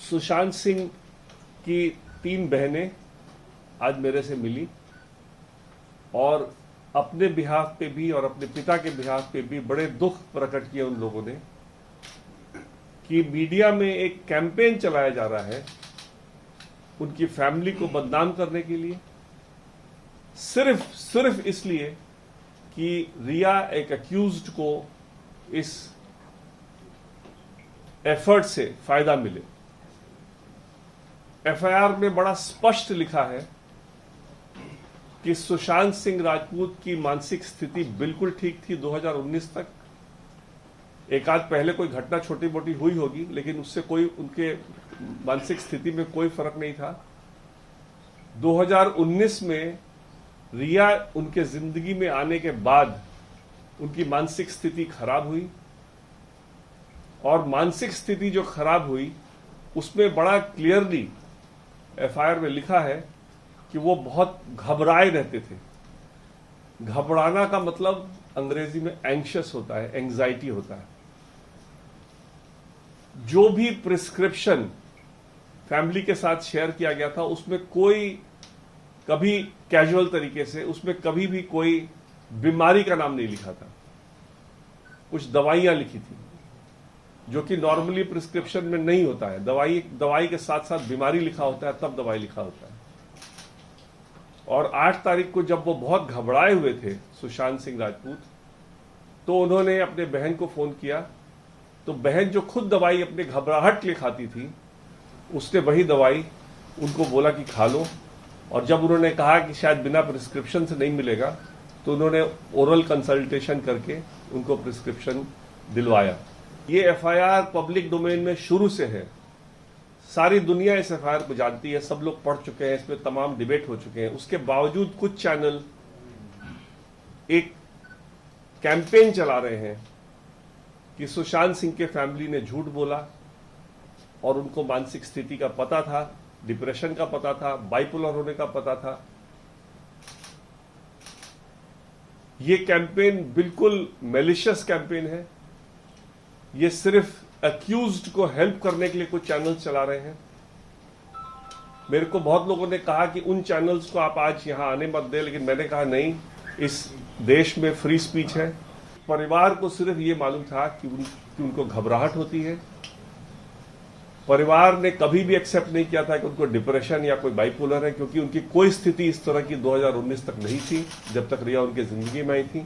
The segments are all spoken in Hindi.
सुशांत सिंह की 3 बहनें आज मेरे से मिली और अपने बिहाफ पे भी और अपने पिता के बिहाफ पे भी बड़े दुख प्रकट किए उन लोगों ने कि मीडिया में एक कैंपेन चलाया जा रहा है उनकी फैमिली को बदनाम करने के लिए, सिर्फ इसलिए कि रिया एक अक्यूज्ड को इस एफर्ट से फायदा मिले। एफआईआर में बड़ा स्पष्ट लिखा है कि सुशांत सिंह राजपूत की मानसिक स्थिति बिल्कुल ठीक थी 2019 तक। एक आध पहले कोई घटना छोटी मोटी हुई होगी, लेकिन उससे कोई उनके मानसिक स्थिति में कोई फर्क नहीं था। 2019 में रिया उनके जिंदगी में आने के बाद उनकी मानसिक स्थिति खराब हुई और मानसिक स्थिति जो खराब हुई उसमें बड़ा क्लियरली एफआईआर में लिखा है कि वो बहुत घबराए रहते थे। घबराना का मतलब अंग्रेजी में एंग्शियस होता है, एंग्जाइटी होता है। जो भी प्रिस्क्रिप्शन फैमिली के साथ शेयर किया गया था उसमें कोई कभी कैजुअल तरीके से उसमें कभी भी कोई बीमारी का नाम नहीं लिखा था। कुछ दवाइयां लिखी थी जो कि नॉर्मली प्रिस्क्रिप्शन में नहीं होता है। दवाई के साथ साथ बीमारी लिखा होता है, तब दवाई लिखा होता है। और 8 तारीख को जब वो बहुत घबराए हुए थे सुशांत सिंह राजपूत, तो उन्होंने अपने बहन को फोन किया। तो बहन जो खुद दवाई अपने घबराहट के लिए खाती थी, उसने वही दवाई उनको बोला कि खा लो। और जब उन्होंने कहा कि शायद बिना प्रिस्क्रिप्शन से नहीं मिलेगा, तो उन्होंने ओरल कंसल्टेशन करके उनको प्रिस्क्रिप्शन दिलवाया। ये एफआईआर पब्लिक डोमेन में शुरू से है, सारी दुनिया इस एफआईआर को जानती है, सब लोग पढ़ चुके हैं, इसमें तमाम डिबेट हो चुके हैं। उसके बावजूद कुछ चैनल एक कैंपेन चला रहे हैं कि सुशांत सिंह के फैमिली ने झूठ बोला और उनको मानसिक स्थिति का पता था, डिप्रेशन का पता था, बाइपोलर होने का पता था। ये कैंपेन बिल्कुल मैलिशियस कैंपेन है। ये सिर्फ अक्यूज्ड को हेल्प करने के लिए कुछ चैनल्स चला रहे हैं। मेरे को बहुत लोगों ने कहा कि उन चैनल्स को आप आज यहां आने मत दें, लेकिन मैंने कहा नहीं, इस देश में फ्री स्पीच है। परिवार को सिर्फ ये मालूम था कि उनको घबराहट होती है। परिवार ने कभी भी एक्सेप्ट नहीं किया था कि उनको डिप्रेशन या कोई बाइपोलर है, क्योंकि उनकी कोई स्थिति इस तरह की 2019 तक नहीं थी, जब तक रिया उनकी जिंदगी में आई थी।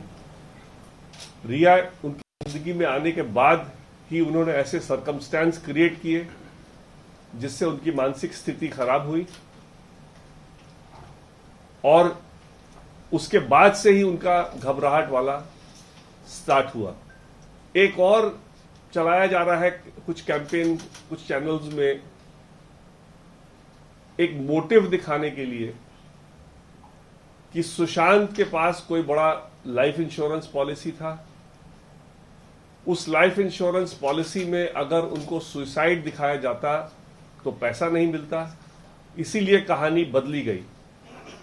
रिया उनकी जिंदगी में आने के बाद ही उन्होंने ऐसे सर्कमस्टेंस क्रिएट किए जिससे उनकी मानसिक स्थिति खराब हुई और उसके बाद से ही उनका घबराहट वाला स्टार्ट हुआ। एक और चलाया जा रहा है कुछ कैंपेन कुछ चैनल्स में, एक मोटिव दिखाने के लिए कि सुशांत के पास कोई बड़ा लाइफ इंश्योरेंस पॉलिसी था। उस लाइफ इंश्योरेंस पॉलिसी में अगर उनको सुसाइड दिखाया जाता तो पैसा नहीं मिलता, इसीलिए कहानी बदली गई।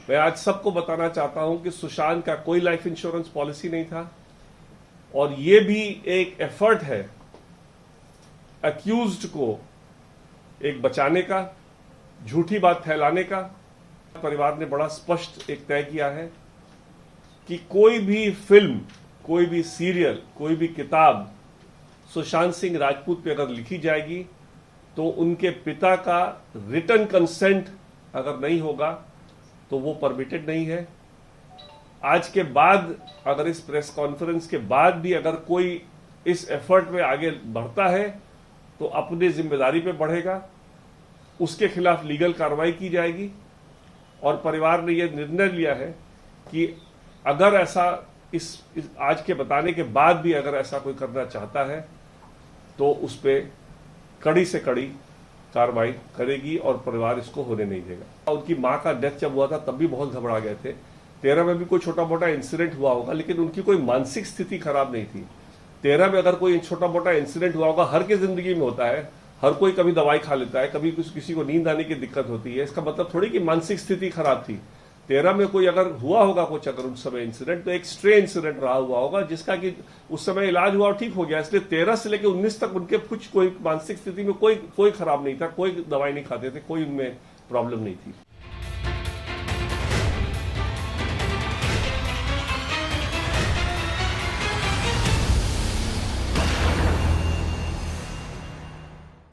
मैं आज सबको बताना चाहता हूं कि सुशांत का कोई लाइफ इंश्योरेंस पॉलिसी नहीं था और यह भी एक एफर्ट है अक्यूज्ड को एक बचाने का, झूठी बात फैलाने का। परिवार ने बड़ा स्पष्ट एक तय किया है कि कोई भी फिल्म, कोई भी सीरियल, कोई भी किताब सुशांत सिंह राजपूत पे अगर लिखी जाएगी तो उनके पिता का रिटन कंसेंट अगर नहीं होगा तो वो परमिटेड नहीं है। आज के बाद अगर इस प्रेस कॉन्फ्रेंस के बाद भी अगर कोई इस एफर्ट में आगे बढ़ता है तो अपनी जिम्मेदारी पे बढ़ेगा, उसके खिलाफ लीगल कार्रवाई की जाएगी। और परिवार ने यह निर्णय लिया है कि अगर ऐसा इस आज के बताने के बाद भी अगर ऐसा कोई करना चाहता है तो उस पर कड़ी से कड़ी कार्रवाई करेगी और परिवार इसको होने नहीं देगा। उनकी मां का डेथ जब हुआ था तब भी बहुत घबरा गए थे। 13 में भी कोई छोटा मोटा इंसिडेंट हुआ होगा, लेकिन उनकी कोई मानसिक स्थिति खराब नहीं थी। 13 में अगर कोई छोटा मोटा इंसिडेंट हुआ होगा, हर की जिंदगी में होता है, हर कोई कभी दवाई खा लेता है, कभी किसी को नींद आने की दिक्कत होती है। इसका मतलब थोड़ी कि मानसिक स्थिति खराब थी। 13 में कोई अगर हुआ होगा कुछ अगर उस समय इंसिडेंट तो एक स्ट्रे इंसिडेंट रहा हुआ होगा जिसका कि उस समय इलाज हुआ और ठीक हो गया। इसलिए 13 से लेकर 19 तक उनके कुछ कोई मानसिक स्थिति में कोई खराब नहीं था, कोई दवाई नहीं खाते थे, कोई उनमें प्रॉब्लम नहीं थी।